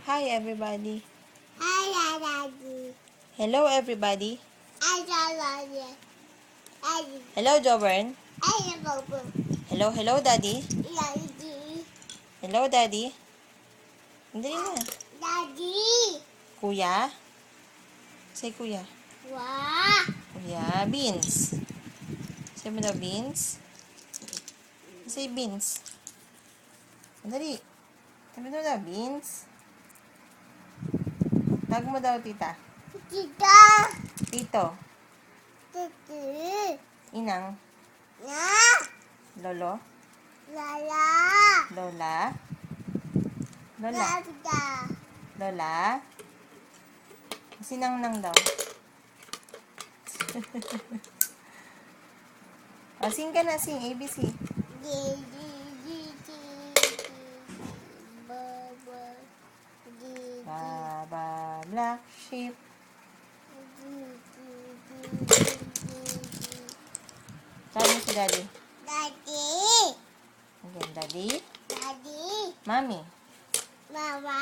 Hi everybody. Hi, Daddy. Hello everybody. Hi, Daddy. Daddy. Hello Jobern. Hi, Bobo. Hello Daddy. Daddy. Hello Daddy. Dali na. Daddy. Kuya. Say kuya. Wow. Kuya. Beans. Say mo daw beans. Say beans. Dali. Sabi mo daw beans. Tag mo daw tita. Tita. Tito. Titi. Inang. Na. Lolo. Lala. Lola. Lola. Dada. Lola. Sinang-nang daw. O, sing ka na, sing. ABC. Baba, black sheep. Sabi mo si daddy. Daddy. Again, daddy. Daddy. Mommy. Mama.